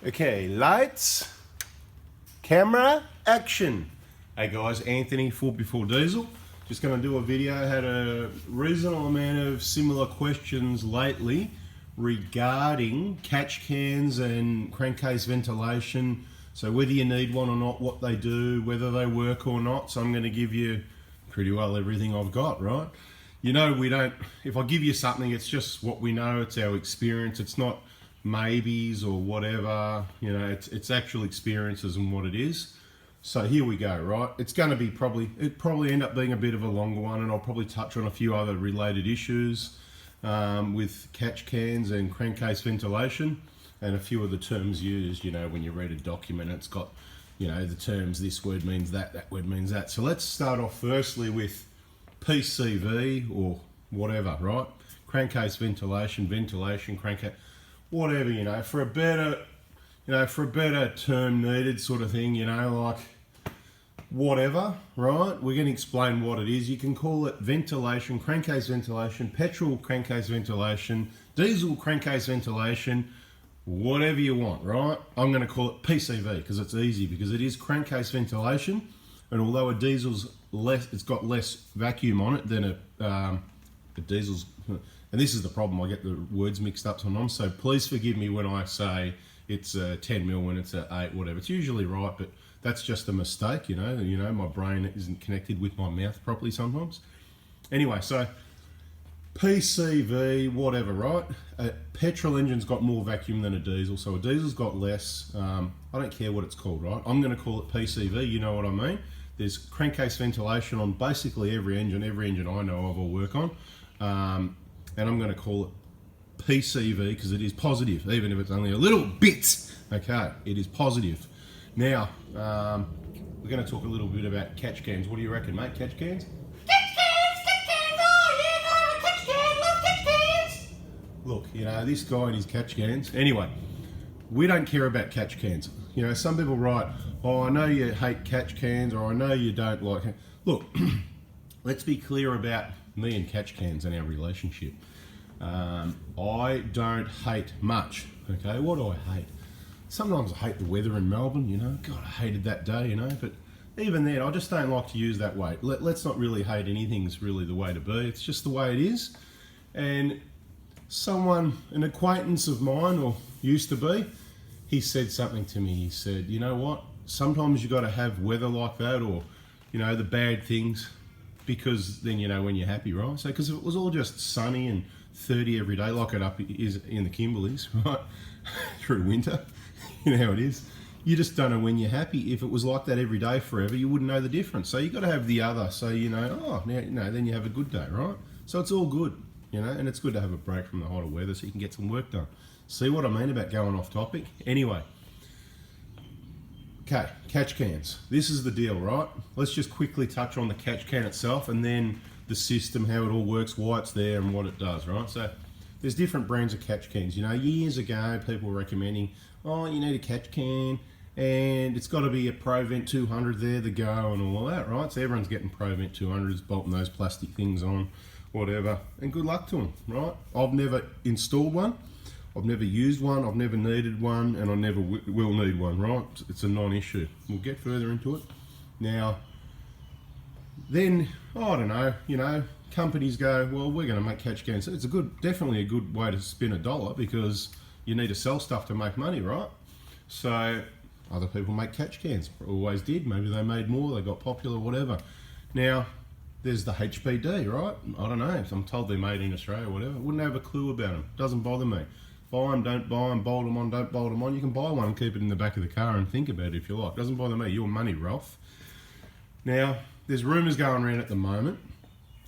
Okay, lights, camera, action. Hey guys, Anthony, 4x4 Diesel. Just going to do a video. Had a reasonable amount of similar questions lately regarding catch cans and crankcase ventilation. So whether you need one or not, what they do, whether they work or not. So I'm going to give you pretty well everything I've got, right? You know, we don't, if I give you something, it's just what we know, it's our experience, it's not maybes or whatever, you know, it's actual experiences and what it is. So here we go, right? It's going to be probably end up being a bit of a longer one, and I'll probably touch on a few other related issues with catch cans and crankcase ventilation and a few of the terms used, you know, when you read a document, it's got, you know, the terms, this word means that, that word means that. So let's start off firstly with PCV or whatever, right? Crankcase ventilation, crankcase, whatever, you know, for a better term needed sort of thing, you know, like whatever, right? We're going to explain what it is. You can call it ventilation, crankcase ventilation, petrol crankcase ventilation, diesel crankcase ventilation, whatever you want, right? I'm going to call it PCV because it's easy, because it is crankcase ventilation, and although a diesel's less, it's got less vacuum on it than a diesel's. And this is the problem, I get the words mixed up sometimes, so please forgive me when I say it's a 10 mil when it's a 8, whatever. It's usually right, but that's just a mistake, you know, my brain isn't connected with my mouth properly sometimes. Anyway, so PCV, whatever, right? A petrol engine's got more vacuum than a diesel, so a diesel's got less. I don't care what it's called, right? I'm going to call it PCV, you know what I mean? There's crankcase ventilation on basically every engine I know of or work on. And I'm going to call it PCV because it is positive, even if it's only a little bit. Okay, it is positive. Now, we're going to talk a little bit about catch cans. What do you reckon, mate? Catch cans? Catch cans, oh yeah, got a catch can, love catch cans. Look, you know, this guy and his catch cans. Anyway, we don't care about catch cans. You know, some people write, oh, I know you hate catch cans, or I know you don't like it. Look, let's be clear about me and catch cans and our relationship. I don't hate much, okay? What do I hate? Sometimes I hate the weather in Melbourne, you know? God, I hated that day, you know? But even then, I just don't like to use that way. Let's not really hate anything's really the way to be. It's just the way it is. And an acquaintance of mine, or used to be, he said something to me. He said, you know what? Sometimes you got to have weather like that, or, you know, the bad things, because then you know when you're happy, right? So, because if it was all just sunny and 30 every day, like it up is in the Kimberleys, right, through winter, you know how it is. You just don't know when you're happy. If it was like that every day forever, you wouldn't know the difference. So you got to have the other. So you know, oh, now you know, then you have a good day, right? So it's all good, you know, and it's good to have a break from the hotter weather so you can get some work done. See what I mean about going off topic? Anyway. Okay, catch cans. This is the deal, right? Let's just quickly touch on the catch can itself and then the system, how it all works, why it's there and what it does, right? So there's different brands of catch cans. You know, years ago, people were recommending, oh, you need a catch can and it's got to be a ProVent 200 there, the go and all that, right? So everyone's getting ProVent 200s, bolting those plastic things on, whatever, and good luck to them, right? I've never installed one. I've never used one, I've never needed one, and I never will need one, right? It's a non-issue. We'll get further into it. Now, then, I don't know, you know, companies go, well, we're going to make catch cans. It's definitely a good way to spin a dollar, because you need to sell stuff to make money, right? So, other people make catch cans, always did. Maybe they made more, they got popular, whatever. Now, there's the HPD, right? I don't know, I'm told they're made in Australia or whatever. Wouldn't have a clue about them, doesn't bother me. Buy them, don't buy them, bolt them on, don't bolt them on. You can buy one and keep it in the back of the car and think about it if you like. Doesn't bother me, your money, Ralph. Now, there's rumours going around at the moment,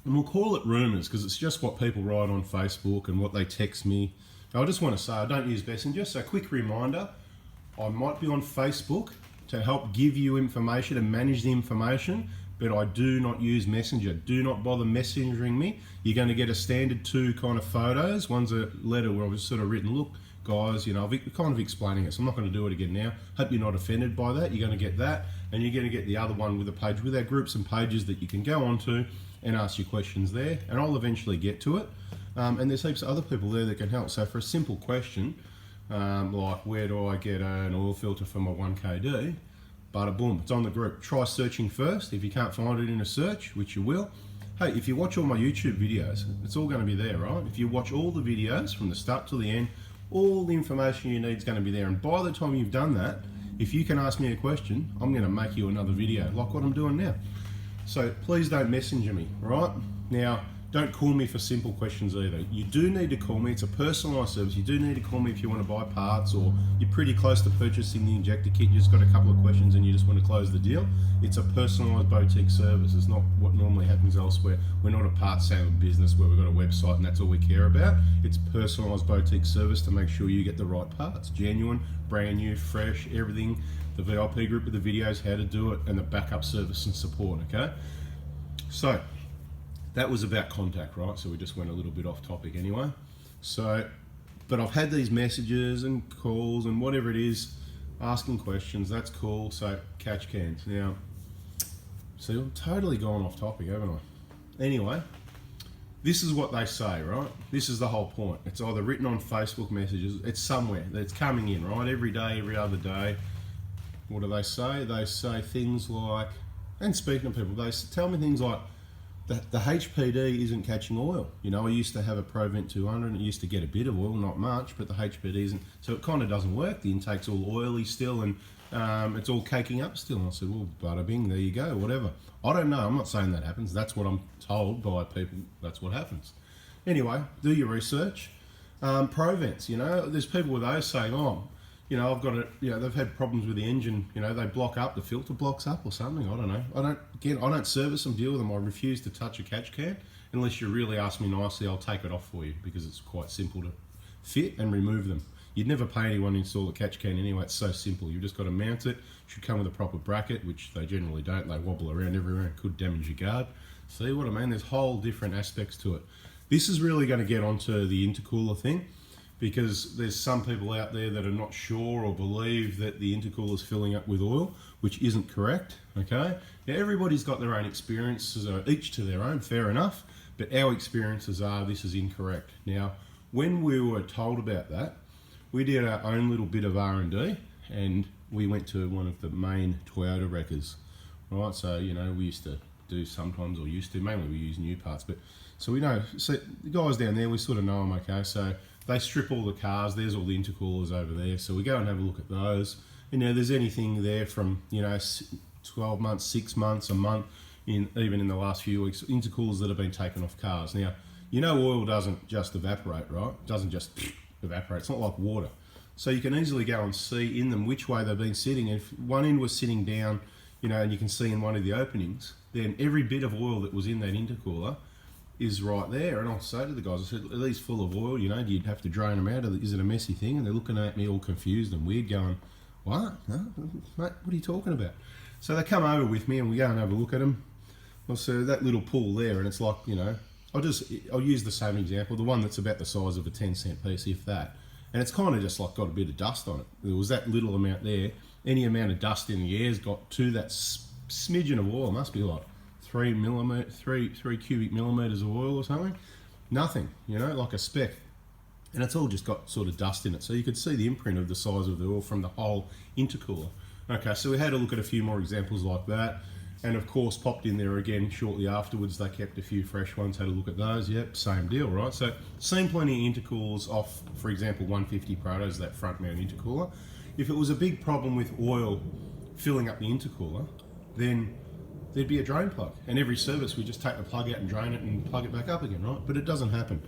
and we'll call it rumours because it's just what people write on Facebook and what they text me. Now, I just want to say I don't use Messenger, so quick reminder, I might be on Facebook to help give you information and manage the information, but I do not use Messenger. Do not bother messengering me. You're going to get a standard 2 kind of photos. One's a letter where I've sort of written, look, guys, you know, I've kind of explaining it, so I'm not going to do it again now. Hope you're not offended by that. You're going to get that, and you're going to get the other one with a page with our groups and pages that you can go onto and ask your questions there, and I'll eventually get to it. And there's heaps of other people there that can help. So for a simple question, like where do I get an oil filter for my 1KD? Bada boom, it's on the group. Try searching first. If you can't find it in a search, which you will, hey, if you watch all my YouTube videos, it's all going to be there, right? If you watch all the videos from the start to the end, all the information you need is going to be there. And by the time you've done that, if you can ask me a question, I'm going to make you another video like what I'm doing now. So please don't messenger me, right? Now, don't call me for simple questions either. You do need to call me. It's a personalised service. You do need to call me if you want to buy parts or you're pretty close to purchasing the injector kit. You just got a couple of questions and you just want to close the deal. It's a personalised boutique service. It's not what normally happens elsewhere. We're not a parts selling business where we've got a website and that's all we care about. It's personalised boutique service to make sure you get the right parts. Genuine, brand new, fresh, everything. The VIP group with the videos, how to do it, and the backup service and support, okay? So, that was about contact, right? So we just went a little bit off topic anyway. So, but I've had these messages and calls and whatever it is, asking questions, that's cool. So, catch cans. Now, see, I'm totally gone off topic, haven't I? Anyway, this is what they say, right? This is the whole point. It's either written on Facebook messages, it's somewhere, it's coming in, right? Every day, every other day. What do they say? They say things like, and speaking to people, they tell me things like, the HPD isn't catching oil. You know, I used to have a ProVent 200 and it used to get a bit of oil, not much, but the HPD isn't, so it kind of doesn't work. The intake's all oily still and it's all caking up still. And I said, well, bada bing, there you go, whatever. I don't know, I'm not saying that happens. That's what I'm told by people, that's what happens. Anyway, do your research. ProVents, you know, there's people with those saying, oh, you know, I've got it, you know, they've had problems with the engine, you know, they block up, the filter blocks up or something, I don't know. I don't service them, deal with them, I refuse to touch a catch can. Unless you really ask me nicely, I'll take it off for you because it's quite simple to fit and remove them. You'd never pay anyone to install a catch can anyway, it's so simple. You've just got to mount it, should come with a proper bracket, which they generally don't, they wobble around everywhere and could damage your guard. See what I mean? There's whole different aspects to it. This is really going to get onto the intercooler thing, because there's some people out there that are not sure or believe that the intercooler is filling up with oil, which isn't correct, okay? Now, everybody's got their own experiences, each to their own, fair enough, but our experiences are this is incorrect. Now, when we were told about that, we did our own little bit of R&D, and we went to one of the main Toyota wreckers, right? So, you know, we used to do sometimes, or used to, mainly we use new parts, but so we know, so the guys down there, we sort of know them, okay? So they strip all the cars, there's all the intercoolers over there, so we go and have a look at those. You know, there's anything there from, you know, 12 months, 6 months, a month, even in the last few weeks, intercoolers that have been taken off cars. Now, you know oil doesn't just evaporate, right? It doesn't just evaporate, it's not like water. So you can easily go and see in them which way they've been sitting. And if one end was sitting down, you know, and you can see in one of the openings, then every bit of oil that was in that intercooler is right there. And I'll say to the guys, I said, are these full of oil? You know, do you have to drain them out? Is it a messy thing? And they're looking at me all confused and weird going, what? No, mate, what are you talking about? So they come over with me and we go and have a look at them. Well, so that little pool there, and it's like, you know, I'll use the same example, the one that's about the size of a 10-cent piece, if that. And it's kind of just like got a bit of dust on it. There was that little amount there. Any amount of dust in the air's got to that smidgen of oil. It must be like 3 cubic millimeters of oil or something. Nothing, you know, like a speck. And it's all just got sort of dust in it. So you could see the imprint of the size of the oil from the whole intercooler. Okay, so we had a look at a few more examples like that. And of course, popped in there again shortly afterwards. They kept a few fresh ones, had a look at those. Yep, same deal, right? So, seen plenty of intercoolers off, for example, 150 Prados, that front mount intercooler. If it was a big problem with oil filling up the intercooler, then there'd be a drain plug. And every service, we just take the plug out and drain it and plug it back up again, right? But it doesn't happen.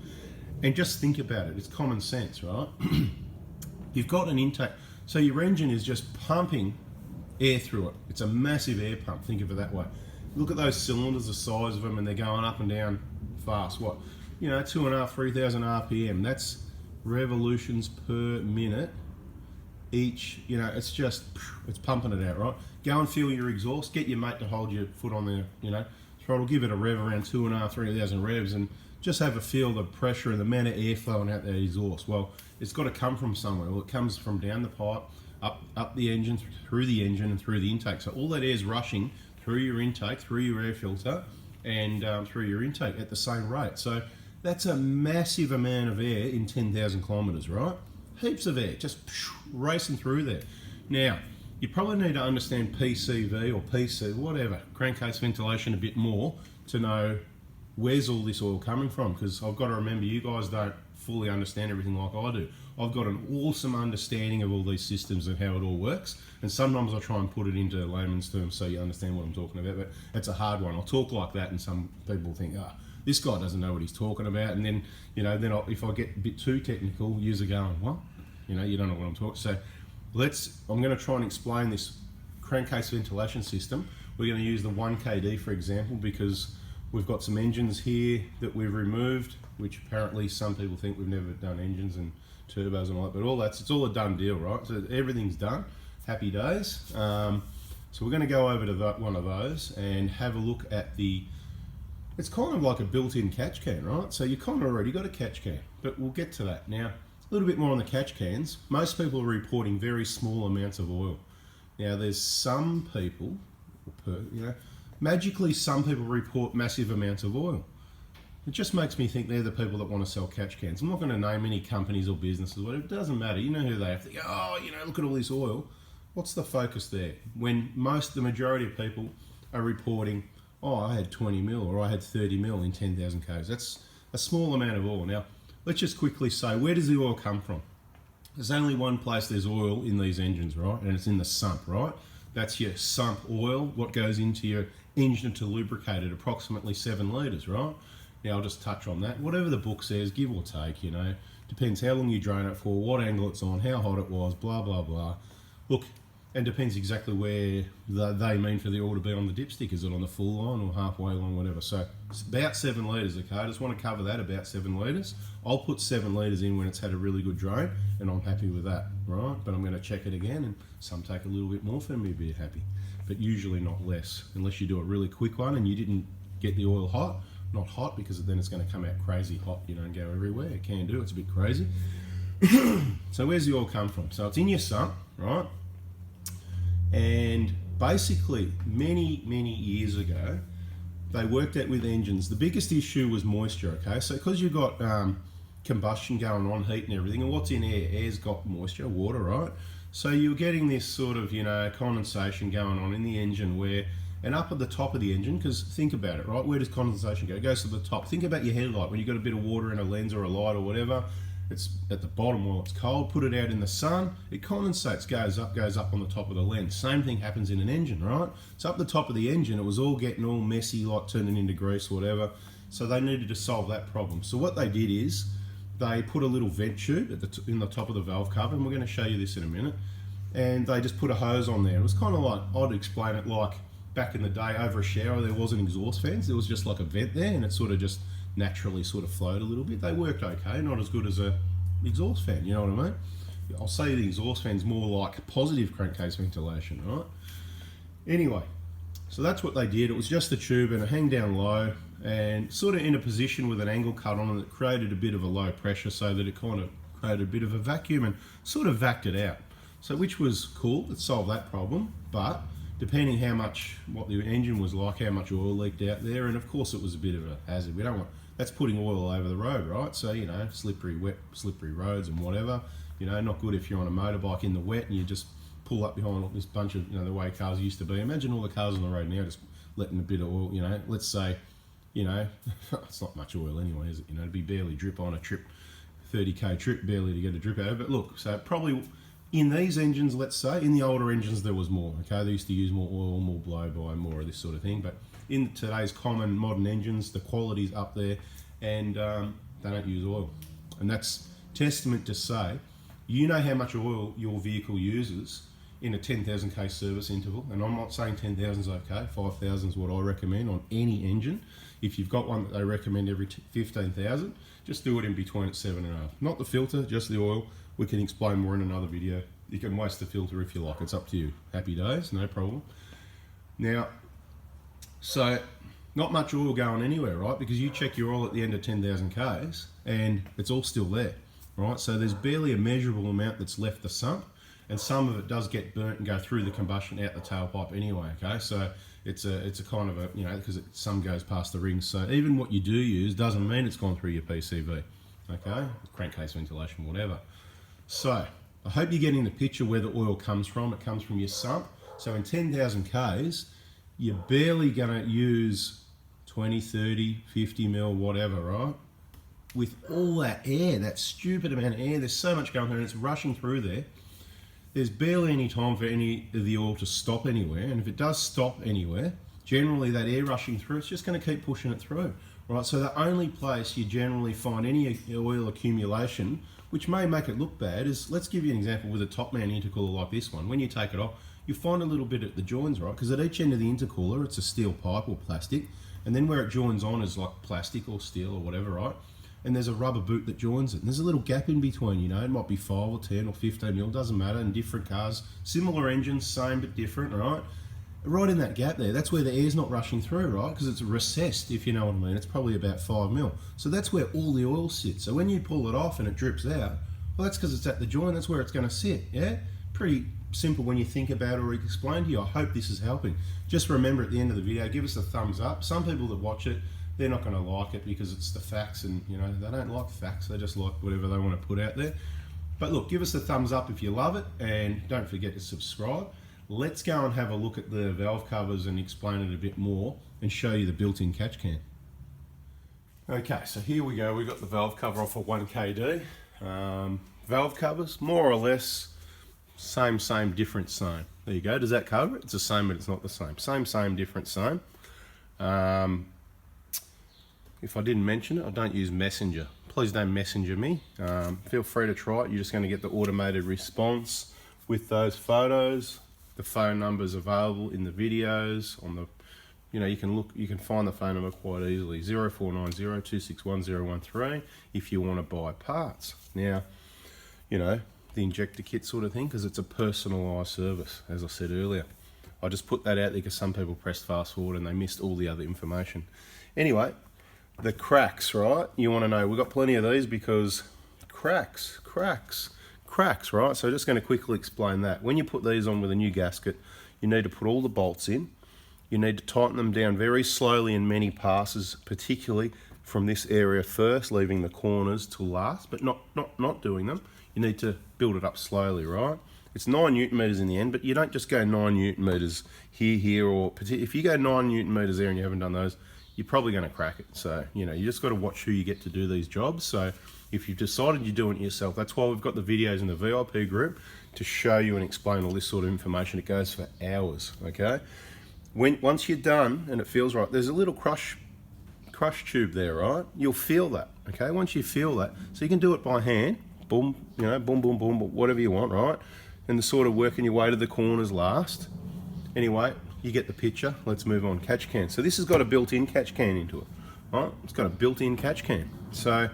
And just think about it. It's common sense, right? You've got an intake. So your engine is just pumping air through it. It's a massive air pump, think of it that way. Look at those cylinders, the size of them, and they're going up and down fast. What, you know, 2,500, 3,000 RPM. That's revolutions per minute each. You know, it's just, it's pumping it out, right? Go and feel your exhaust. Get your mate to hold your foot on the, you know, throttle. Give it a rev around 2,500, 3,000 revs, and just have a feel the pressure and the amount of air flowing out that exhaust. Well, it's got to come from somewhere. Well, it comes from down the pipe, up the engine, through the engine, and through the intake. So all that air is rushing through your intake, through your air filter, and through your intake at the same rate. So that's a massive amount of air in 10,000 kilometers, right? heaps of air, just racing through there. Now, you probably need to understand PCV or PC, whatever, crankcase ventilation a bit more to know where's all this oil coming from, because I've got to remember you guys don't fully understand everything like I do. I've got an awesome understanding of all these systems and how it all works, and sometimes I try and put it into layman's terms so you understand what I'm talking about, but it's a hard one. I'll talk like that and some people think, this guy doesn't know what he's talking about, and then, if I get a bit too technical, you're going, what? You don't know what I'm talking. So I'm going to try and explain this crankcase ventilation system. We're going to use the 1KD for example, because we've got some engines here that we've removed, which apparently some people think we've never done engines and turbos and all that, but it's all a done deal, right? So everything's done. Happy days. So we're going to go over to one of those and have a look at it's kind of like a built-in catch can, right? So you kind of already got a catch can, but we'll get to that. Now, a little bit more on the catch cans. Most people are reporting very small amounts of oil. Now, there's some people, magically some people report massive amounts of oil. It just makes me think they're the people that want to sell catch cans. I'm not going to name any companies or businesses, whatever. It doesn't matter. You know who they are. They go, look at all this oil. What's the focus there? When the majority of people are reporting, I had 20 mil or I had 30 mil in 10,000 Ks. That's a small amount of oil. Now, let's just quickly say, where does the oil come from? There's only one place there's oil in these engines, right? And it's in the sump, right? That's your sump oil, what goes into your engine to lubricate it, approximately 7 litres, right? Now, I'll just touch on that. Whatever the book says, give or take, depends how long you drain it for, what angle it's on, how hot it was, blah, blah, blah. Look, and depends exactly where they mean for the oil to be on the dipstick. Is it on the full line or halfway line, whatever? So it's about 7 litres, okay? I just want to cover that, about 7 litres. I'll put 7 litres in when it's had a really good drain, and I'm happy with that, right? But I'm going to check it again, and some take a little bit more for me to be happy, but usually not less, unless you do a really quick one and you didn't get the oil hot. Not hot, because then it's going to come out crazy hot, and go everywhere. It can do, it's a bit crazy. So where's the oil come from? So it's in your sump, right? And basically, many years ago, they worked out with engines. The biggest issue was moisture, okay? So because you've got combustion going on, heat and everything, and what's in air? Air's got moisture, water, right? So you're getting this sort of, condensation going on in the engine and up at the top of the engine, because think about it, right? Where does condensation go? It goes to the top. Think about your headlight. When you've got a bit of water in a lens or a light or whatever, it's at the bottom while it's cold, put it out in the sun, it condensates, goes up on the top of the lens. Same thing happens in an engine, right? So up the top of the engine, it was all getting all messy, like turning into grease, whatever. So they needed to solve that problem. So what they did is, they put a little vent tube in the top of the valve cover, and we're going to show you this in a minute, and they just put a hose on there. It was kind of like, I'd explain it like, back in the day, over a shower, there wasn't exhaust fans. There was just like a vent there, and it sort of just naturally sort of flowed a little bit. They worked okay, not as good as a exhaust fan, you know what I mean? I'll say the exhaust fan's more like positive crankcase ventilation, right? Anyway, so that's what they did. It was just the tube and a hang down low, and sort of in a position with an angle cut on it that created a bit of a low pressure, so that it kind of created a bit of a vacuum and sort of vacked it out. So which was cool, it solved that problem, but depending what the engine was like, how much oil leaked out there, and of course it was a bit of a hazard. That's putting oil all over the road, right? So, slippery roads and whatever, not good if you're on a motorbike in the wet and you just pull up behind this bunch of, the way cars used to be. Imagine all the cars on the road now just letting a bit of oil, let's say, it's not much oil anyway, is it? It'd be barely drip on a trip, 30k trip, barely to get a drip out. But look, so probably in these engines, let's say, in the older engines there was more, okay? They used to use more oil, more blow-by, more of this sort of thing. But in today's common modern engines, the quality's up there, and they don't use oil. And that's testament to say, how much oil your vehicle uses in a 10,000k service interval. And I'm not saying 10,000 is okay, 5,000 is what I recommend on any engine. If you've got one that they recommend every 15,000, just do it in between at 7.5. Not the filter, just the oil. We can explain more in another video. You can waste the filter if you like, it's up to you. Happy days, no problem. Now, so not much oil going anywhere, right? Because you check your oil at the end of 10,000 Ks and it's all still there, right? So there's barely a measurable amount that's left the sump, and some of it does get burnt and go through the combustion out the tailpipe anyway, okay? So it's a kind of a, because some goes past the rings. So even what you do use doesn't mean it's gone through your PCV, okay? Crankcase ventilation, whatever. So I hope you're getting the picture where the oil comes from. It comes from your sump. So in 10,000 Ks, you're barely going to use 20, 30, 50 mil, whatever, right? With all that air, that stupid amount of air, there's so much going through and it's rushing through there. There's barely any time for any of the oil to stop anywhere. And if it does stop anywhere, generally that air rushing through, it's just going to keep pushing it through, right? So the only place you generally find any oil accumulation, which may make it look bad, is, let's give you an example with a top mount intercooler like this one. When you take it off, you find a little bit at the joins, right? Because at each end of the intercooler, it's a steel pipe or plastic. And then where it joins on is like plastic or steel or whatever, right? And there's a rubber boot that joins it. And there's a little gap in between, you know, it might be 5 or 10 or 15 mil, doesn't matter, in different cars. Similar engines, same but different, right? Right in that gap there, that's where the air's not rushing through, right? Because it's recessed, if you know what I mean. It's probably about 5 mil. So that's where all the oil sits. So when you pull it off and it drips out, well, that's because it's at the joint, that's where it's going to sit, yeah? Pretty simple when you think about it or explain to you. I hope this is helping. Just remember at the end of the video, give us a thumbs up. Some people that watch it, they're not going to like it because it's the facts, and you know, they don't like facts, they just like whatever they want to put out there. But look, give us a thumbs up if you love it, and don't forget to subscribe. Let's go and have a look at the valve covers and explain it a bit more and show you the built-in catch can. Okay, so here we go. We've got the valve cover off a 1KD. Valve covers, more or less, same, different, same. There you go. Does that cover it? It's the same, but it's not the same. Same, different, same. If I didn't mention it, I don't use Messenger. Please don't messenger me. Feel free to try it. You're just going to get the automated response with those photos. The phone number's available in the videos. On the, you know, you can find the phone number quite easily. 0490-261-013 if you want to buy parts. Now, you know, the injector kit sort of thing, because it's a personalised service, as I said earlier. I just put that out there because some people pressed fast forward and they missed all the other information. Anyway, the cracks, right? You want to know, we've got plenty of these because cracks, right? So just going to quickly explain that. When you put these on with a new gasket, you need to put all the bolts in. You need to tighten them down very slowly in many passes, particularly from this area first, leaving the corners to last, but not doing them. You need to build it up slowly, right? It's 9 Newton meters in the end, but you don't just go 9 Newton meters here, or if you go 9 Newton meters there and you haven't done those, you're probably going to crack it. So, you know, you just got to watch who you get to do these jobs. So if you've decided you're doing it yourself, that's why we've got the videos in the VIP group to show you and explain all this sort of information. It goes for hours, okay? Once you're done and it feels right, there's a little crush tube there, right? You'll feel that, okay? Once you feel that, so you can do it by hand, boom, you know, boom, whatever you want, right? And the sort of working your way to the corners last. Anyway, you get the picture. Let's move on. Catch can. So this has got a built-in catch can into it, right? It's got a built-in catch can. So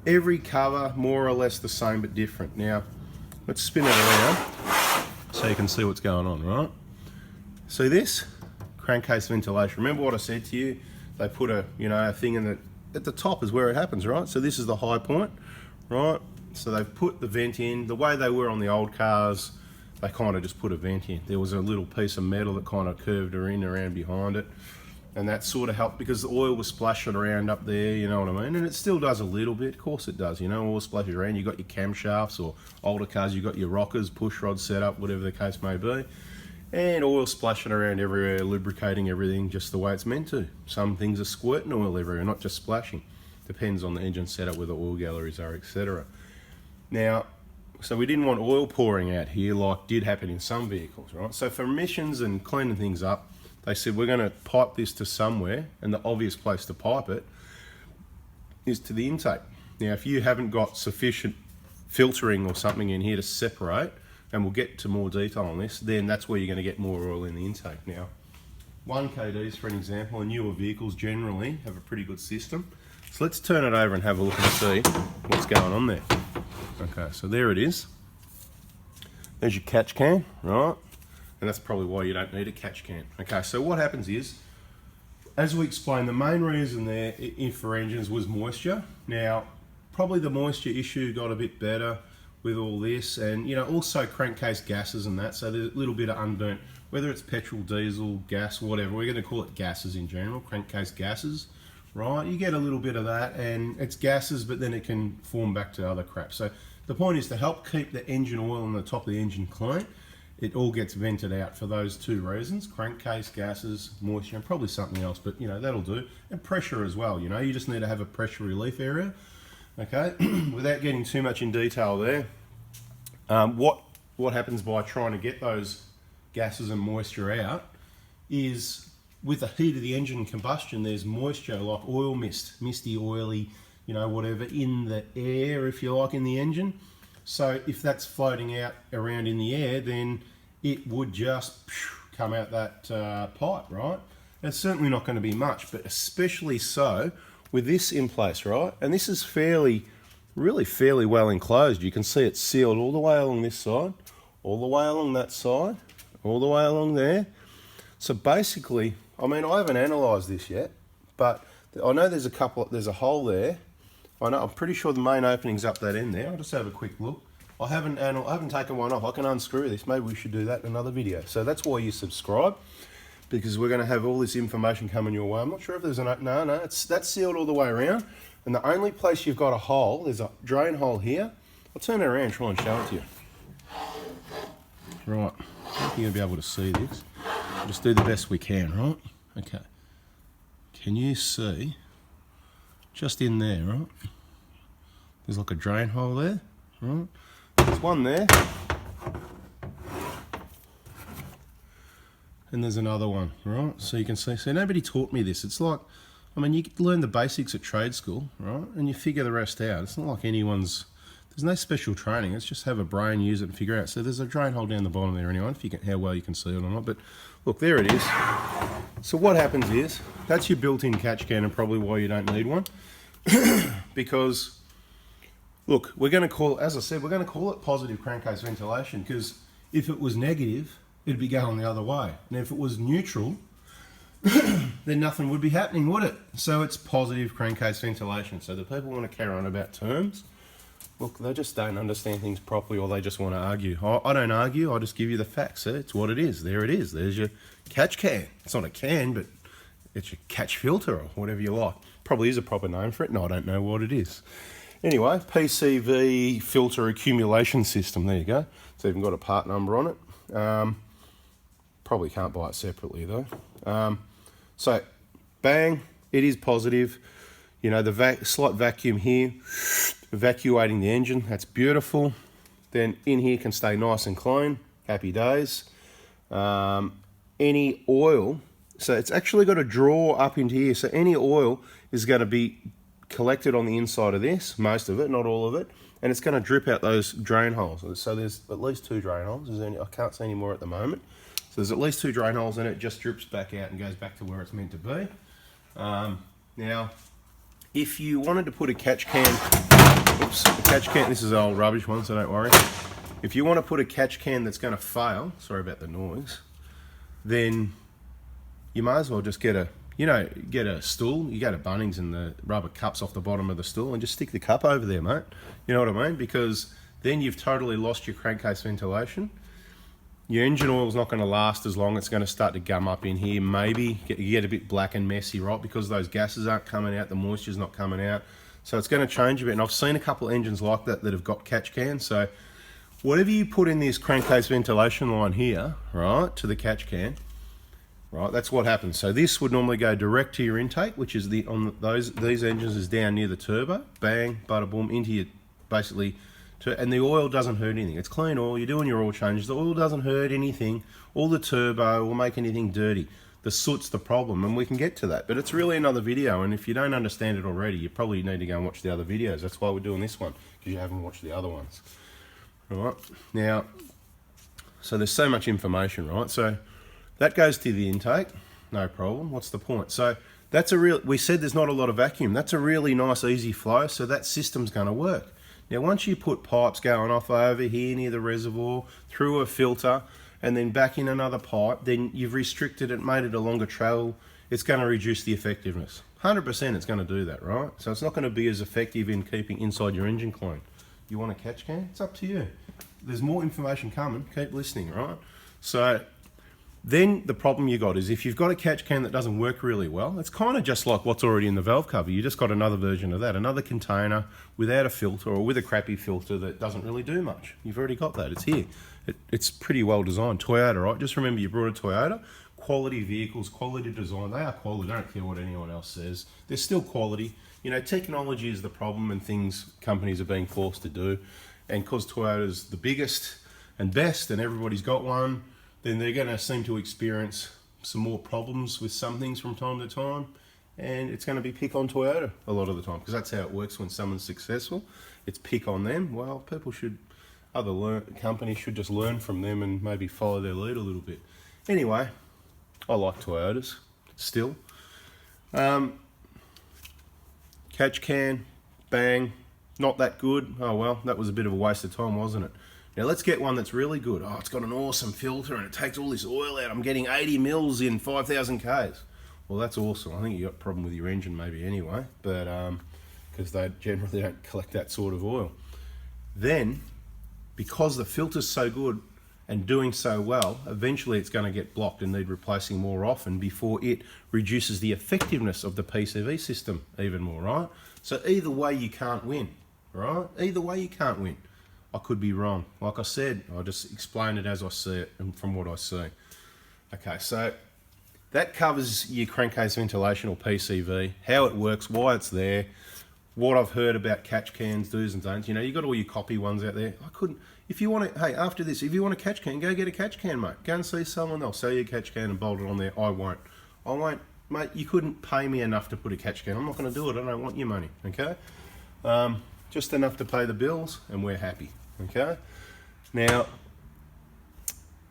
every cover more or less the same but different. Now let's spin it around so you can see what's going on, right? See this crankcase ventilation. Remember what I said to you? They put a thing in at the top is where it happens, right? So this is the high point, right? So they've put the vent in the way they were on the old cars. They kind of just put a vent in. There was a little piece of metal that kind of curved around behind it, and that sort of helped because the oil was splashing around up there, you know what I mean? And it still does a little bit, of course it does, you know, oil splashes around. You got your camshafts, or older cars, you got your rockers, push rods set up, whatever the case may be, and oil splashing around everywhere, lubricating everything just the way it's meant to. Some things are squirting oil everywhere, not just splashing. Depends on the engine setup, where the oil galleries are, etc. Now, so we didn't want oil pouring out here like did happen in some vehicles, right? So for emissions and cleaning things up, they said we're going to pipe this to somewhere, and the obvious place to pipe it is to the intake. Now, if you haven't got sufficient filtering or something in here to separate, and we'll get to more detail on this, then that's where you're going to get more oil in the intake. Now, 1KDs, for an example, and newer vehicles generally have a pretty good system. So let's turn it over and have a look and see what's going on there. Okay, so there it is. There's your catch can, right? And that's probably why you don't need a catch can. Okay, so what happens is, as we explained, the main reason there for engines was moisture. Now, probably the moisture issue got a bit better with all this, and you know, also crankcase gases and that, so there's a little bit of unburnt, whether it's petrol, diesel, gas, whatever, we're going to call it gases in general, crankcase gases, right? You get a little bit of that, and it's gases, but then it can form back to other crap. So the point is to help keep the engine oil on the top of the engine clean. It all gets vented out for those two reasons: crankcase, gases, moisture, and probably something else, but you know, that'll do. And pressure as well, you know, you just need to have a pressure relief area. Okay, without getting too much in detail there, what happens by trying to get those gases and moisture out is, with the heat of the engine combustion, there's moisture like oil mist, misty, oily, you know, whatever, in the air, if you like, in the engine. So if that's floating out around in the air, then it would just come out that pipe, right? It's certainly not going to be much, but especially so with this in place, right? And this is really fairly well enclosed. You can see it's sealed all the way along this side, all the way along that side, all the way along there. So basically, I mean, I haven't analysed this yet, but I know there's a hole there. I'm pretty sure the main opening's up that end there. I'll just have a quick look. I haven't taken one off. I can unscrew this. Maybe we should do that in another video. So that's why you subscribe, because we're going to have all this information coming your way. I'm not sure if there's that's sealed all the way around. And the only place you've got a hole, there's a drain hole here. I'll turn it around and try and show it to you. Right, I think you're going to be able to see this. We'll just do the best we can, right? Okay. Can you see, just in there, right? There's like a drain hole there, right? There's one there. And there's another one, right? So you can see, so nobody taught me this. It's like, I mean, you learn the basics at trade school, right? And you figure the rest out. It's not like there's no special training. It's just have a brain, use it and figure out. So there's a drain hole down the bottom there anyway, how well you can see it or not. But look, there it is. So what happens is, that's your built-in catch can, and probably why you don't need one. Because, look, we're going to call, as I said, we're going to call it positive crankcase ventilation, because if it was negative, it'd be going the other way. And if it was neutral, then nothing would be happening, would it? So it's positive crankcase ventilation. So the people want to carry on about terms, look, they just don't understand things properly, or they just want to argue. I don't argue, I just give you the facts. It's what it is. There it is. There's your catch can. It's not a can, but it's your catch filter, or whatever you like. Probably is a proper name for it, and I don't know what it is. Anyway, PCV filter accumulation system. There you go. It's even got a part number on it. Probably can't buy it separately though. So, bang, it is positive. You know, the slight vacuum here, evacuating the engine. That's beautiful. Then in here can stay nice and clean. Happy days. Any oil, so it's actually got a drawer up into here. So any oil is going to be collected on the inside of this, most of it, not all of it, and it's going to drip out those drain holes. So there's at least 2 drain holes. I can't see any more at the moment. So there's at least 2 drain holes, and it just drips back out and goes back to where it's meant to be. Now, if you wanted to put a catch can, this is an old rubbish one, so don't worry. If you want to put a catch can that's going to fail, sorry about the noise, then you may as well just get a stool. You go to Bunnings and the rubber cups off the bottom of the stool, and just stick the cup over there, mate. You know what I mean? Because then you've totally lost your crankcase ventilation. Your engine oil's not going to last as long. It's going to start to gum up in here. Maybe you get a bit black and messy, right? Because those gases aren't coming out, the moisture's not coming out. So it's going to change a bit. And I've seen a couple of engines like that have got catch cans. So whatever you put in this crankcase ventilation line here, right, to the catch can, right, that's what happens. So this would normally go direct to your intake, which is these engines is down near the turbo. Bang, bada boom, into your, basically, and the oil doesn't hurt anything. It's clean oil. You're doing your oil changes. The oil doesn't hurt anything. All the turbo will make anything dirty. The soot's the problem, and we can get to that. But it's really another video, and if you don't understand it already, you probably need to go and watch the other videos. That's why we're doing this one, because you haven't watched the other ones. All right, now, so there's so much information, right? So that goes to the intake, no problem. What's the point? So that's we said there's not a lot of vacuum. That's a really nice, easy flow, so that system's gonna work. Now, once you put pipes going off over here near the reservoir, through a filter, and then back in another pipe, then you've restricted it, made it a longer travel. It's going to reduce the effectiveness. 100% it's going to do that, right? So it's not going to be as effective in keeping inside your engine clean. You want a catch can? It's up to you. There's more information coming. Keep listening, right? So Then the problem you got is if you've got a catch can that doesn't work really well, it's kind of just like what's already in the valve cover. You just got another version of that, another container without a filter or with a crappy filter that doesn't really do much. You've already got that, it's here. It's pretty well designed. Toyota, right? Just remember you brought a Toyota. Quality vehicles, quality design, they are quality. I don't care what anyone else says. They're still quality. You know, technology is the problem and things companies are being forced to do. And because Toyota's the biggest and best and everybody's got one, then they're going to seem to experience some more problems with some things from time to time, and it's going to be pick on Toyota a lot of the time, because that's how it works when someone's successful. It's pick on them. Well, people should, companies should just learn from them and maybe follow their lead a little bit. Anyway, I like Toyotas still. Catch can, bang, not that good. Oh well, that was a bit of a waste of time, wasn't it? Now let's get one that's really good. Oh, it's got an awesome filter and it takes all this oil out. I'm getting 80 mils in 5,000 Ks. Well, that's awesome. I think you got a problem with your engine maybe anyway, but because they generally don't collect that sort of oil. Then, because the filter's so good and doing so well, eventually it's going to get blocked and need replacing more often before it reduces the effectiveness of the PCV system even more, right? So either way you can't win, right? Either way you can't win. I could be wrong. Like I said, I'll just explain it as I see it and from what I see. Okay, so that covers your crankcase ventilation or PCV, how it works, why it's there, what I've heard about catch cans, do's and don'ts. You know, you got all your copy ones out there. I couldn't, if you want to, hey, after this, if you want a catch can, go get a catch can, mate. Go and see someone, they'll sell you a catch can and bolt it on there. I won't, mate, you couldn't pay me enough to put a catch can. I'm not going to do it, I don't want your money, okay? Just enough to pay the bills and we're happy. Okay, now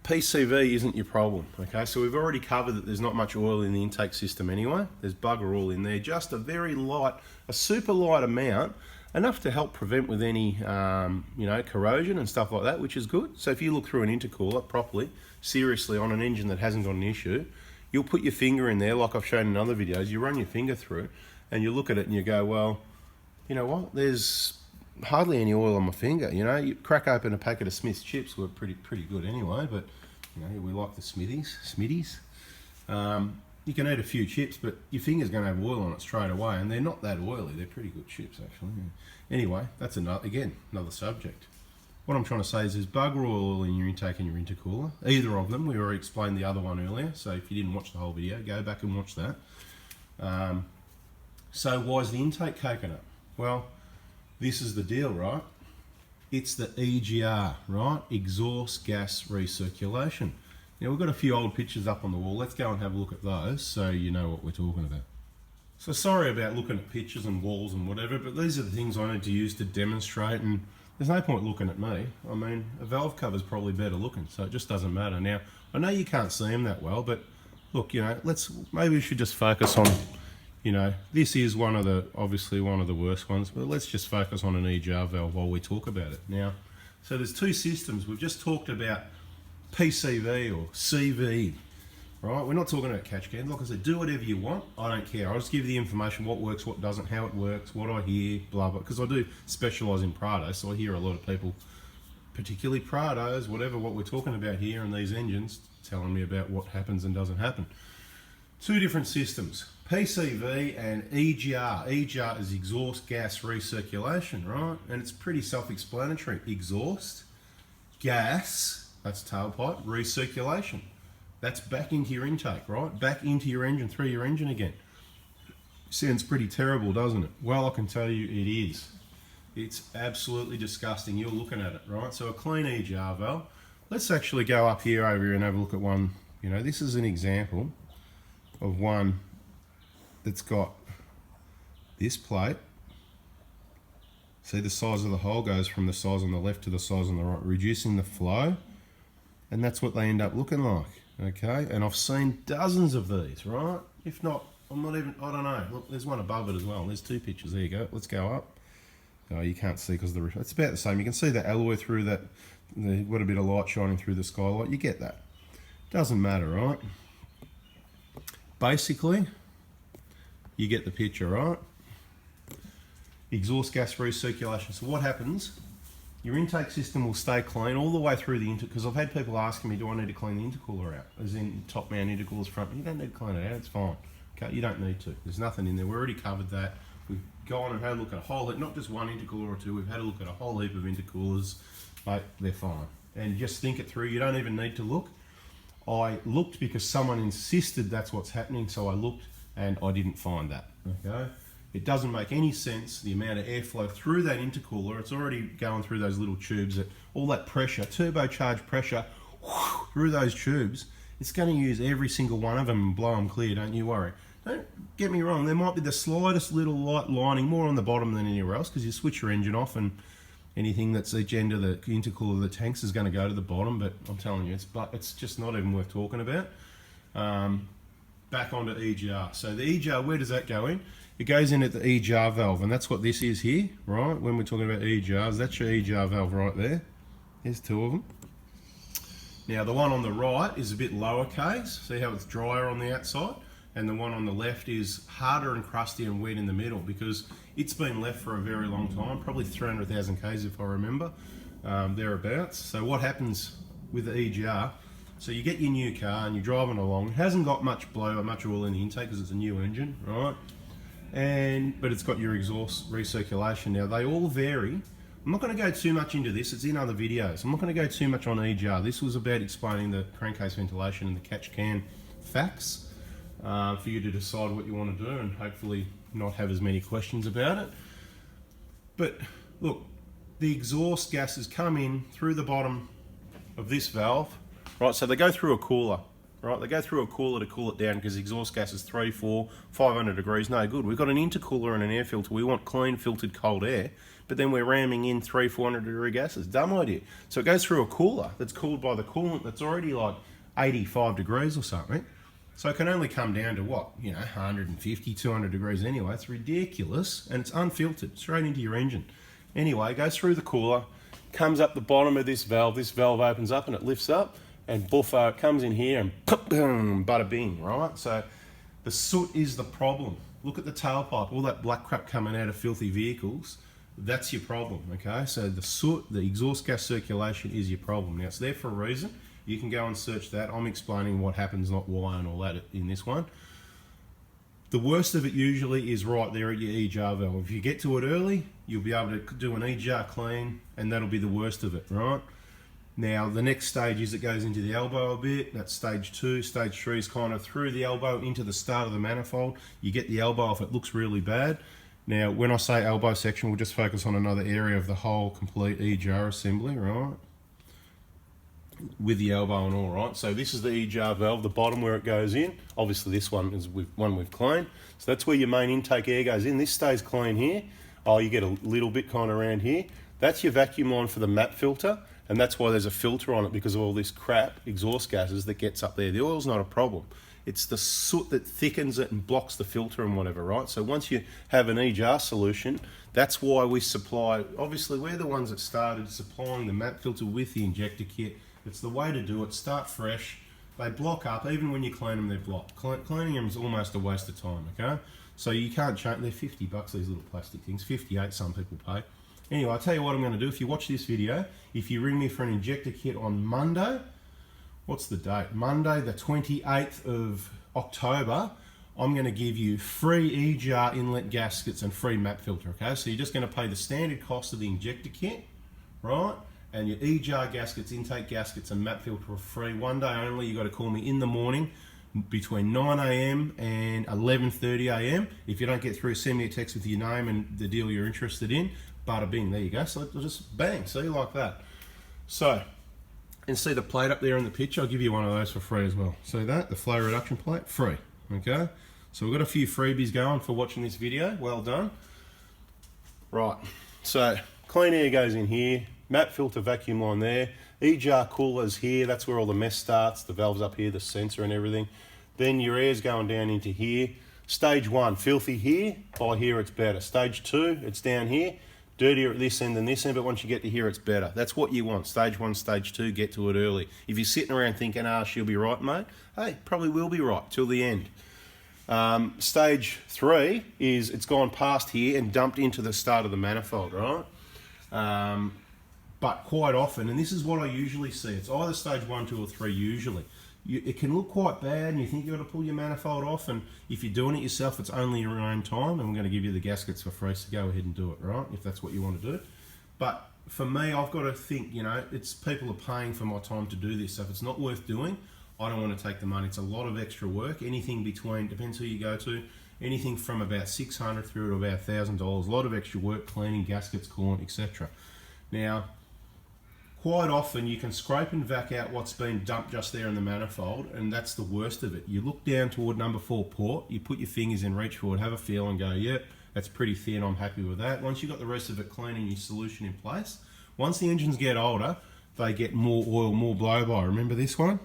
PCV isn't your problem. Okay, so we've already covered that there's not much oil in the intake system anyway. There's bugger all in there, just a very light, a super light amount, enough to help prevent with any, you know, corrosion and stuff like that, which is good. So if you look through an intercooler properly, seriously on an engine that hasn't got an issue, you'll put your finger in there, like I've shown in other videos. You run your finger through, and you look at it and you go, well, you know what? There's hardly any oil on my finger. You know, you crack open a packet of Smith's chips, were pretty good anyway, but you know, we like the Smitties. You can eat a few chips, but your finger's going to have oil on it straight away, and they're not that oily. They're pretty good chips actually. Anyway, that's another subject. What I'm trying to say is there's bugger oil in your intake and your intercooler, either of them. We already explained the other one earlier, so if you didn't watch the whole video, go back and watch that. So why is the intake coconut? Well, this is the deal, right? It's the EGR, right? Exhaust gas recirculation. Now we've got a few old pictures up on the wall. Let's go and have a look at those so you know what we're talking about. So sorry about looking at pictures and walls and whatever, but these are the things I need to use to demonstrate, and there's no point looking at me. I mean, a valve cover's probably better looking, so it just doesn't matter. Now, I know you can't see them that well, but look, you know, maybe we should just focus on, you know, this is obviously one of the worst ones, but let's just focus on an EGR valve while we talk about it. Now, so there's two systems. We've just talked about PCV or CV, right? We're not talking about catch can. Like I said, do whatever you want. I don't care. I'll just give you the information, what works, what doesn't, how it works, what I hear, blah, blah. Because I do specialise in Prado, so I hear a lot of people, particularly Prados, whatever what we're talking about here in these engines, telling me about what happens and doesn't happen. Two different systems, PCV and EGR. EGR is exhaust gas recirculation, right? And it's pretty self-explanatory. Exhaust, gas, that's tailpipe, recirculation. That's back into your intake, right? Back into your engine, through your engine again. Sounds pretty terrible, doesn't it? Well, I can tell you it is. It's absolutely disgusting. You're looking at it, right? So a clean EGR valve. Let's actually go up here over here and have a look at one. You know, this is an example of one that's got this plate. See, the size of the hole goes from the size on the left to the size on the right, reducing the flow, and that's what they end up looking like. Okay, and I've seen dozens of these, right? If not, I don't know. Look, there's one above it as well. There's two pictures. There you go. Let's go up. Oh, you can't see because it's about the same. You can see the alloy through that. They've got a bit of light shining through the skylight. You get that. Doesn't matter, right? Basically, you get the picture, right? Exhaust gas recirculation. So what happens your intake system will stay clean all the way through the because I've had people asking me, do I need to clean the intercooler out? As in top mount intercoolers front. You don't need to clean it out, it's fine. Okay, you don't need to. There's nothing in there. We already covered that. We've gone and had a look at a whole heap, not just one intercooler or two, we've had a look at a whole heap of intercoolers. Mate, they're fine. And just think it through, you don't even need to look. I looked because someone insisted that's what's happening, so I looked and I didn't find that, okay? It doesn't make any sense, the amount of airflow through that intercooler, it's already going through those little tubes, that all that pressure, turbocharged pressure, through those tubes, it's going to use every single one of them and blow them clear, don't you worry. Don't get me wrong, there might be the slightest little light lining, more on the bottom than anywhere else, because you switch your engine off and anything that's each end of the intercooler of the tanks is going to go to the bottom, but I'm telling you, it's just not even worth talking about. Back onto EGR. So the EGR, where does that go in? It goes in at the EGR valve, and that's what this is here, right? When we're talking about EGRs, that's your EGR valve right there. There's two of them. Now the one on the right is a bit lower case. See how it's drier on the outside? And the one on the left is harder and crusty and wet in the middle because it's been left for a very long time, probably 300,000 Ks if I remember, thereabouts. So what happens with the EGR, so you get your new car and you're driving along, it hasn't got much blow or much oil in the intake because it's a new engine, right? But it's got your exhaust recirculation. Now they all vary. I'm not going to go too much into this, it's in other videos. I'm not going to go too much on EGR. This was about explaining the crankcase ventilation and the catch can facts. For you to decide what you want to do and hopefully not have as many questions about it. But look, the exhaust gases come in through the bottom of this valve, right? So they go through a cooler, right? They go through a cooler to cool it down because the exhaust gas is 3, 4, 500 degrees, no good. We've got an intercooler and an air filter. We want clean, filtered, cold air, but then we're ramming in 300, 400 degree gases. Dumb idea. So it goes through a cooler that's cooled by the coolant that's already like 85 degrees or something. So it can only come down to what, 150, 200 degrees anyway. It's ridiculous and it's unfiltered, straight into your engine. Anyway, it goes through the cooler, comes up the bottom of this valve opens up and it lifts up and buffo, it comes in here and boom, bada bing, right? So the soot is the problem. Look at the tailpipe, all that black crap coming out of filthy vehicles, that's your problem, okay? So the soot, the exhaust gas circulation is your problem. Now it's there for a reason. You can go and search that. I'm explaining what happens, not why and all that in this one. The worst of it usually is right there at your EGR valve. If you get to it early, you'll be able to do an EGR clean and that'll be the worst of it, right? Now, the next stage is it goes into the elbow a bit. That's stage 2. Stage 3 is kind of through the elbow into the start of the manifold. You get the elbow if it looks really bad. Now, when I say elbow section, we'll just focus on another area of the whole complete EGR assembly, right? With the elbow and all, right? So this is the EGR valve, the bottom where it goes in. Obviously this one is one we've cleaned. So that's where your main intake air goes in. This stays clean here. Oh, you get a little bit kind of around here. That's your vacuum line for the MAP filter, and that's why there's a filter on it because of all this crap exhaust gases that gets up there. The oil's not a problem. It's the soot that thickens it and blocks the filter and whatever, right? So once you have an EGR solution, that's why we supply, obviously we're the ones that started supplying the MAP filter with the injector kit. It's the way to do it. Start fresh. They block up. Even when you clean them, they're blocked. Cleaning them is almost a waste of time, okay? So you can't change. They're 50 bucks, these little plastic things. 58 some people pay. Anyway, I'll tell you what I'm going to do. If you watch this video, if you ring me for an injector kit on Monday, what's the date? Monday, the 28th of October, I'm going to give you free EGR inlet gaskets and free MAP filter, okay? So you're just going to pay the standard cost of the injector kit, right? And your EGR gaskets, intake gaskets and MAP filter are free. One day only. You got to call me in the morning between 9 AM and 11:30 AM. If you don't get through, send me a text with your name and the deal you're interested in. Bada bing, there you go. So it'll just bang, see, like that. So, and see the plate up there in the picture? I'll give you one of those for free as well. See that? The flow reduction plate, free. Okay? So we've got a few freebies going for watching this video. Well done. Right, so clean air goes in here. MAP filter vacuum line there, EGR coolers here, that's where all the mess starts, the valves up here, the sensor and everything. Then your air's going down into here. Stage 1, filthy here, by here it's better. Stage 2, it's down here, dirtier at this end than this end, but once you get to here it's better. That's what you want, stage 1, stage 2, get to it early. If you're sitting around thinking, she'll be right, mate, hey, probably will be right, till the end. Stage 3 is it's gone past here and dumped into the start of the manifold, right? But quite often, and this is what I usually see, it's either stage 1, 2 or 3 usually. It can look quite bad and you think you've got to pull your manifold off, and if you're doing it yourself, it's only your own time, and we're going to give you the gaskets for free, so go ahead and do it, right, if that's what you want to do. But for me, I've got to think, you know, it's people are paying for my time to do this, so if it's not worth doing, I don't want to take the money. It's a lot of extra work, anything between, depends who you go to, anything from about $600 through to about $1,000, a lot of extra work, cleaning, gaskets, coolant, etc. Now, quite often you can scrape and vac out what's been dumped just there in the manifold, and that's the worst of it. You look down toward number 4 port, you put your fingers in, reach forward, have a feel and go, yep, that's pretty thin, I'm happy with that. Once you've got the rest of it clean and your solution in place, once the engines get older, they get more oil, more blow-by. Remember this one?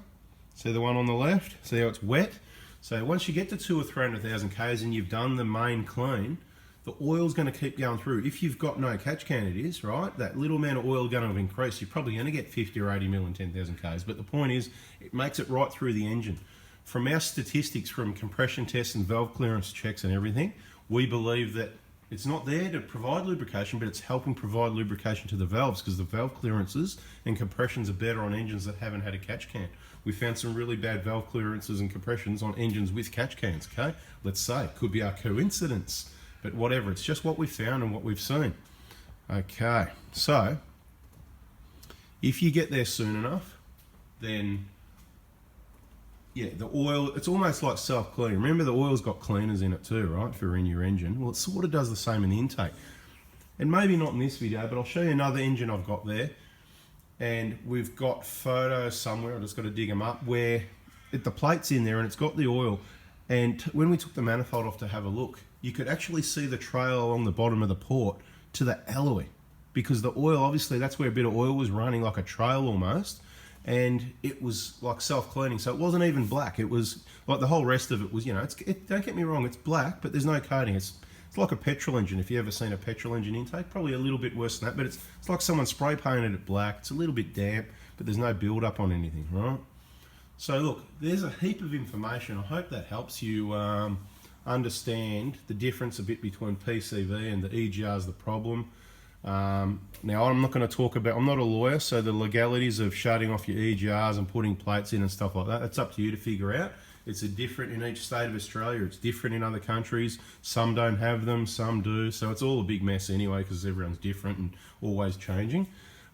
See the one on the left? See how it's wet? So once you get to 200 or 300,000 Ks and you've done the main clean, the oil's going to keep going through. If you've got no catch can, it is, right? That little amount of oil going to increase. You're probably going to get 50 or 80 mil in 10,000 Ks. But the point is, it makes it right through the engine. From our statistics, from compression tests and valve clearance checks and everything, we believe that it's not there to provide lubrication, but it's helping provide lubrication to the valves, because the valve clearances and compressions are better on engines that haven't had a catch can. We found some really bad valve clearances and compressions on engines with catch cans, okay? Let's say, could be a coincidence. But whatever, it's just what we found and what we've seen. Okay, so if you get there soon enough, then yeah, the oil, it's almost like self-cleaning. Remember, the oil's got cleaners in it too, right, for in your engine. Well, it sort of does the same in the intake. And maybe not in this video, but I'll show you another engine I've got there. And we've got photos somewhere, I've just got to dig them up, where the plate's in there and it's got the oil. And when we took the manifold off to have a look, you could actually see the trail along the bottom of the port to the alloy, because the oil, obviously that's where a bit of oil was running like a trail almost, and it was like self-cleaning, so it wasn't even black. It was like the whole rest of it was, you know, don't get me wrong, it's black, but there's no coating. It's like a petrol engine. If you've ever seen a petrol engine intake, probably a little bit worse than that, but it's like someone spray painted it black. It's a little bit damp, but there's no build up on anything, right? So look, there's a heap of information. I hope that helps you understand the difference a bit between PCV and the EGR is the problem. Now I'm not going to talk about, I'm not a lawyer, so the legalities of shutting off your EGRs and putting plates in and stuff like that, it's up to you to figure out. It's different in each state of Australia, it's different in other countries. Some don't have them, some do, so it's all a big mess anyway, because everyone's different and always changing.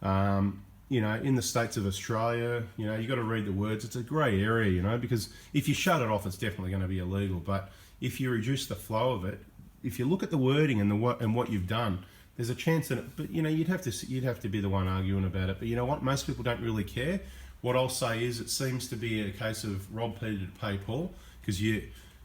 You know, in the states of Australia, you know, you got to read the words. It's a grey area, you know, because if you shut it off, it's definitely going to be illegal. But if you reduce the flow of it, if you look at the wording and what you've done, there's a chance that it, but you know, you'd have to be the one arguing about it. But you know what? Most people don't really care. What I'll say is, it seems to be a case of rob Peter to pay Paul, because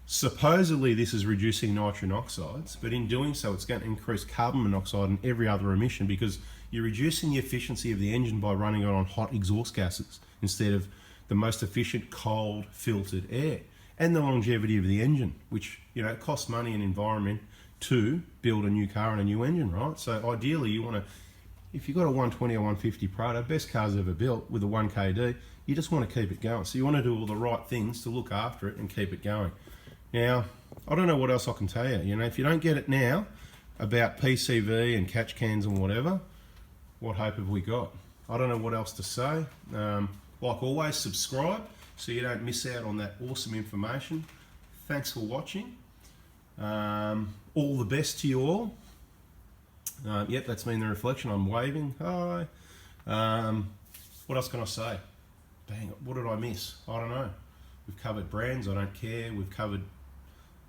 supposedly this is reducing nitrogen oxides, but in doing so, it's going to increase carbon monoxide and every other emission, because you're reducing the efficiency of the engine by running it on hot exhaust gases instead of the most efficient cold filtered air, and the longevity of the engine, which, you know, it costs money and environment to build a new car and a new engine, right? So ideally, you want to, if you've got a 120 or 150 Prado, best cars ever built with a 1KD, you just want to keep it going. So you want to do all the right things to look after it and keep it going. Now, I don't know what else I can tell you. You know, if you don't get it now about PCV and catch cans and whatever, what hope have we got? I don't know what else to say. Like always, subscribe so you don't miss out on that awesome information. Thanks for watching. All the best to you all. Yep, that's me in the reflection. I'm waving. Hi. What else can I say? Bang, what did I miss? I don't know. We've covered brands. I don't care. We've covered,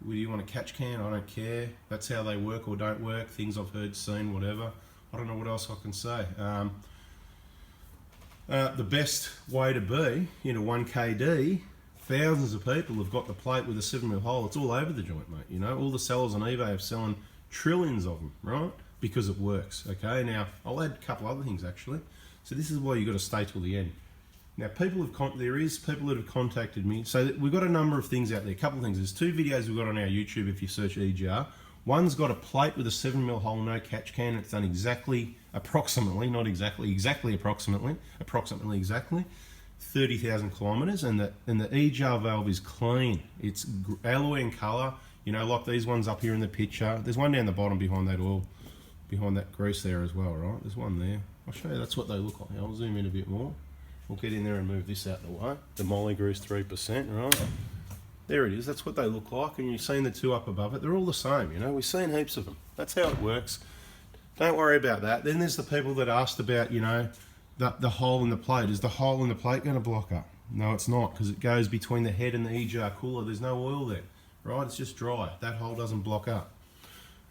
do you want a catch can? I don't care. That's how they work or don't work. Things I've heard, seen, whatever. I don't know what else I can say. The best way to be in a 1KD, thousands of people have got the plate with a 7mm hole. It's all over the joint, mate. You know, all the sellers on eBay are selling trillions of them, right? Because it works. Okay, now I'll add a couple other things actually. So this is why you've got to stay till the end. Now, people that have contacted me. So we've got a number of things out there. A couple of things. There's 2 videos we've got on our YouTube if you search EGR. One's got a plate with a 7mm hole, no catch can. It's done approximately 30,000 kilometers, and the EGR valve is clean. It's alloy in color, you know, like these ones up here in the picture. There's one down the bottom behind that oil, behind that grease there as well, right? There's one there. I'll show you, that's what they look like. I'll zoom in a bit more. We'll get in there and move this out of the way. The moly grease 3%, right? There it is, that's what they look like, and you've seen the two up above it. They're all the same, you know, we've seen heaps of them. That's how it works. Don't worry about that. Then there's the people that asked about, you know, the hole in the plate. Is the hole in the plate going to block up? No, it's not, because it goes between the head and the EGR cooler. There's no oil there, right? It's just dry. That hole doesn't block up.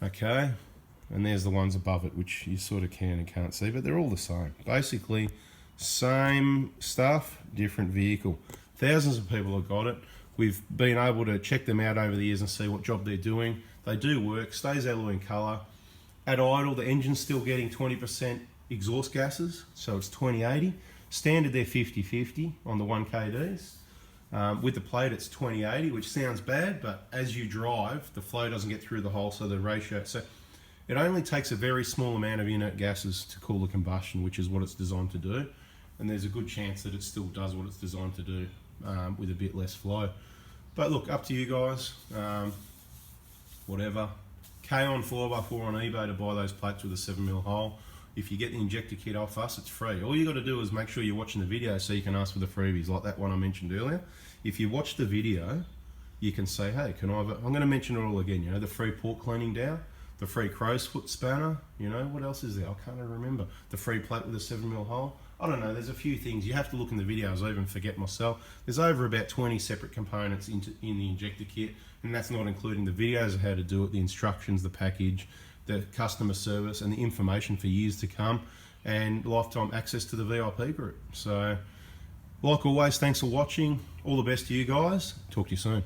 Okay, and there's the ones above it, which you sort of can and can't see, but they're all the same. Basically, same stuff, different vehicle. Thousands of people have got it. We've been able to check them out over the years and see what job they're doing. They do work, stays alloy in colour. At idle, the engine's still getting 20% exhaust gases, so it's 2080. Standard, they're 50-50 on the 1KDs. With the plate, it's 2080, which sounds bad, but as you drive, the flow doesn't get through the hole, so the ratio. So it only takes a very small amount of inert gases to cool the combustion, which is what it's designed to do. And there's a good chance that it still does what it's designed to do with a bit less flow. But look, up to you guys. Whatever. K on 4x4 on eBay to buy those plates with a 7mm hole. If you get the injector kit off us, it's free. All you got to do is make sure you're watching the video so you can ask for the freebies, like that one I mentioned earlier. If you watch the video, you can say, hey, can I have I'm going to mention it all again, you know, the free port cleaning down, the free crow's foot spanner, you know, what else is there? I can't even remember. The free plate with a 7mm hole. I don't know, there's a few things. You have to look in the videos, I even forget myself. There's over about 20 separate components in the injector kit, and that's not including the videos of how to do it, the instructions, the package, the customer service, and the information for years to come, and lifetime access to the VIP group. So, like always, thanks for watching. All the best to you guys. Talk to you soon.